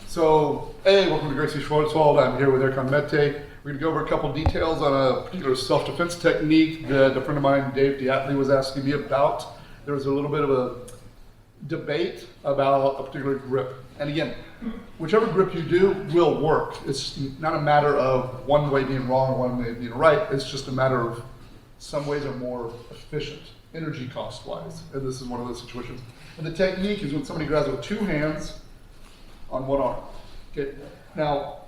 So, hey, welcome to Gracie Schwarzwald. I'm here with Eric on Mete. We're going to go over a couple details on a particular self-defense technique that a friend of mine, Dave Diatley, was asking me about. There was a little bit of a debate about a particular grip. And again, whichever grip you do will work. It's not a matter of one way being wrong or one way being right. It's just a matter of some ways are more efficient, energy cost-wise. And this is one of those situations. And the technique is when somebody grabs with two hands on one arm. Okay. Now,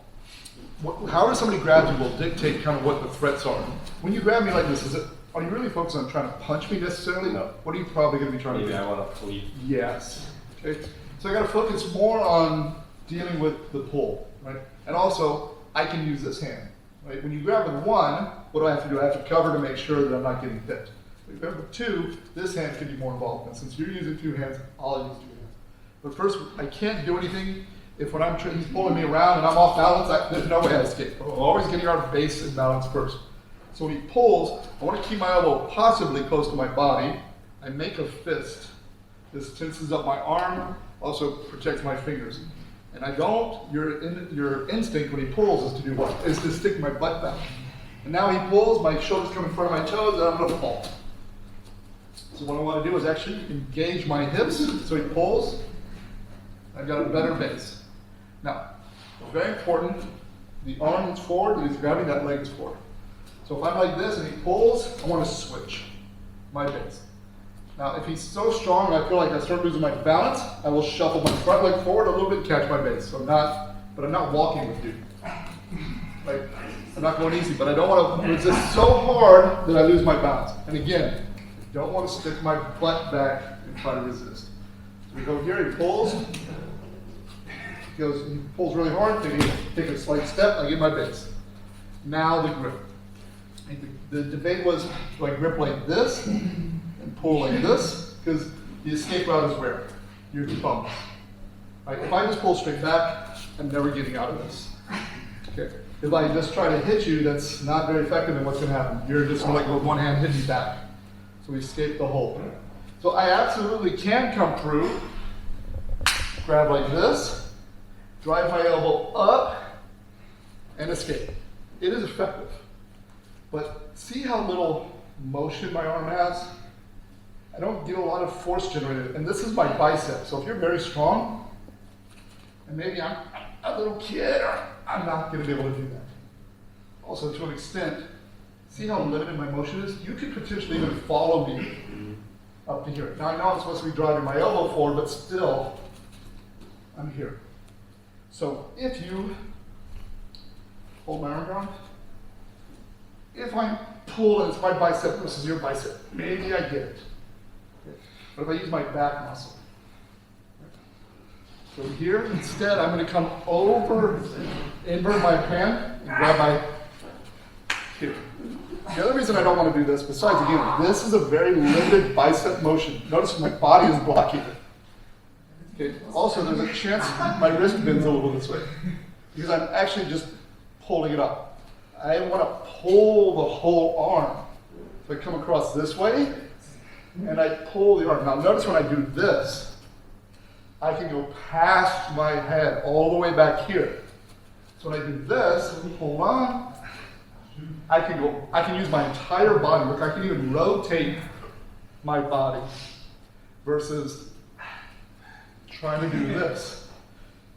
however somebody grabs you will dictate kind of what the threats are. When you grab me like this, are you really focused on trying to punch me necessarily? No. What are you probably going to be trying to do? I want to pull you. Yes. Okay. So I got to focus more on dealing with the pull, right? And also, I can use this hand, right? When you grab with one, what do I have to do? I have to cover to make sure that I'm not getting hit. If you grab with two, this hand can be more involved. And since you're using two hands, I'll use two hands. But first, I can't do anything if when he's pulling me around and I'm off balance, there's no way I escape. I'm always getting our base and balance first. So when he pulls, I want to keep my elbow possibly close to my body. I make a fist. This tenses up my arm, also protects my fingers. And I don't, your instinct when he pulls is to do what? Is to stick my butt back. And now he pulls, my shoulders come in front of my toes, and I'm going to fall. So what I want to do is actually engage my hips. So he pulls, I've got a better base. Now, very important, the arm is forward, he's grabbing, that leg is forward. So if I'm like this and he pulls, I want to switch my base. Now, if he's so strong, I feel like I start losing my balance, I will shuffle my front leg forward a little bit and catch my base. So I'm not walking with dude. Like, I'm not going easy, but I don't want to resist so hard that I lose my balance. And again, I don't want to stick my butt back and try to resist. So we go here, he pulls. He pulls really hard, take a slight step, I get my base. Now the grip. The debate was, do I grip like this and pull like this? Because the escape route is where? Your thumbs. Right? If I just pull straight back, I'm never getting out of this. Okay. If I just try to hit you, that's not very effective, and what's going to happen? You're just going to like with one hand hit me back. So we escape the hold. So I absolutely can come through, grab like this, drive my elbow up, and escape. It is effective. But see how little motion my arm has? I don't get a lot of force generated. And this is my bicep. So if you're very strong, and maybe I'm a little kid, I'm not going to be able to do that. Also, to an extent, see how limited my motion is? You could potentially even follow me up to here. Now I know I'm supposed to be driving my elbow forward, but still, I'm here. So if you hold my arm down, if I pull and it's my bicep versus your bicep, maybe I get it. Okay. But if I use my back muscle, so here instead I'm going to come over, invert my hand, and grab my here. The other reason I don't want to do this, besides again, this is a very limited bicep motion. Notice my body is blocking it. Okay. Also, there's a chance my wrist bends a little this way because I'm actually just pulling it up. I want to pull the whole arm. So I come across this way, and I pull the arm. Now notice when I do this, I can go past my head all the way back here. So when I do this, hold on, I can use my entire body. Look, I can even rotate my body versus trying to do this.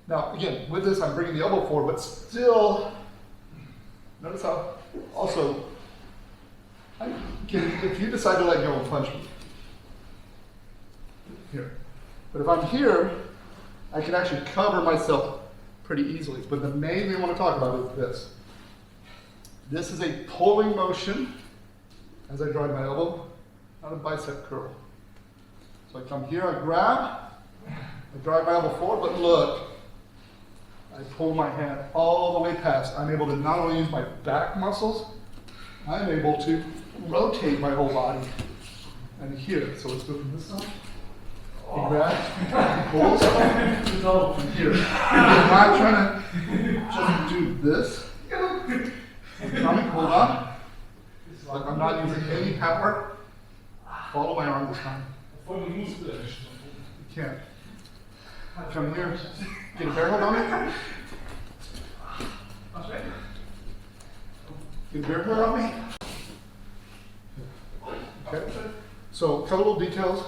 Now, again, with this, I'm bringing the elbow forward, but still, notice how, also, if you decide to let go and punch me, here. But if I'm here, I can actually cover myself pretty easily. But the main thing I want to talk about is this. This is a pulling motion as I drive my elbow, not a bicep curl. So I come here, I grab, I drive my elbow forward, but look, I pull my hand all the way past. I'm able to not only use my back muscles, I'm able to rotate my whole body. And here, so let's go from this side. He grabs, he pulls, and here. I'm not trying to just do this. I'm coming, hold on. Like I'm not using any power. Follow my arm this time. You can't. Come here. Get a bear hug on me. Get a bear hug on me. Okay. So, a couple of details.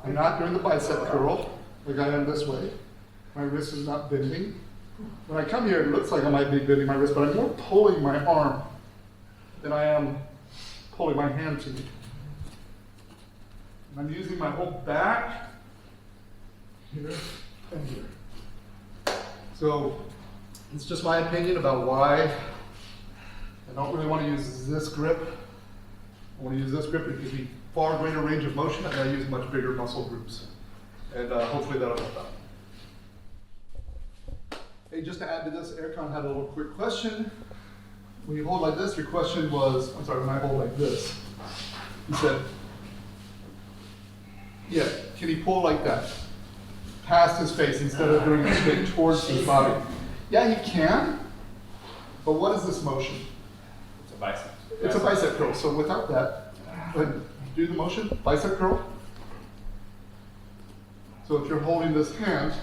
I'm not doing the bicep curl like I am this way. My wrist is not bending. When I come here, it looks like I might be bending my wrist, but I'm more pulling my arm than I am pulling my hand to me. And I'm using my whole back here and here. So it's just my opinion about why I don't really want to use this grip. I want to use this grip. It gives me far greater range of motion, and I use much bigger muscle groups. And hopefully that'll help out. Hey, just to add to this, Erkan had a little quick question. When you hold like this, your question was, I'm sorry, when I hold like this, he said, yeah, can he pull like that? Past his face instead of doing it straight towards his body. Yeah, he can, but what is this motion? It's a bicep. It's a bicep curl, so without that, go ahead and do the motion, bicep curl. So if you're holding this hand,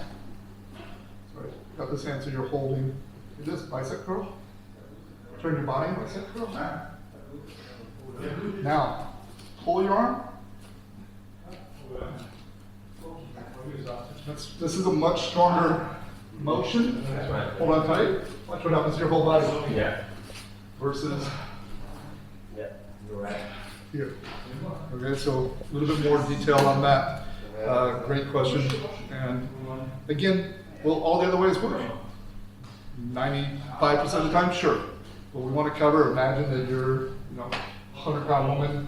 sorry, got this hand so you're holding this bicep curl. Turn your body, bicep curl. Now, pull your arm. This is a much stronger motion. Hold on tight. Watch what happens to your whole body. Yeah. Versus Yeah, you're right. here. Okay, so a little bit more detail on that. Great question. And again, will all the other ways work? 95% of the time, sure. But we want to cover, imagine that you're, 100-pound woman, and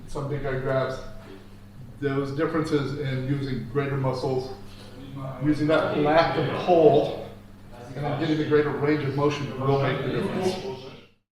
some big guy grabs. Those differences in using greater muscles, using that lack of pull, and then getting the greater range of motion will make the difference.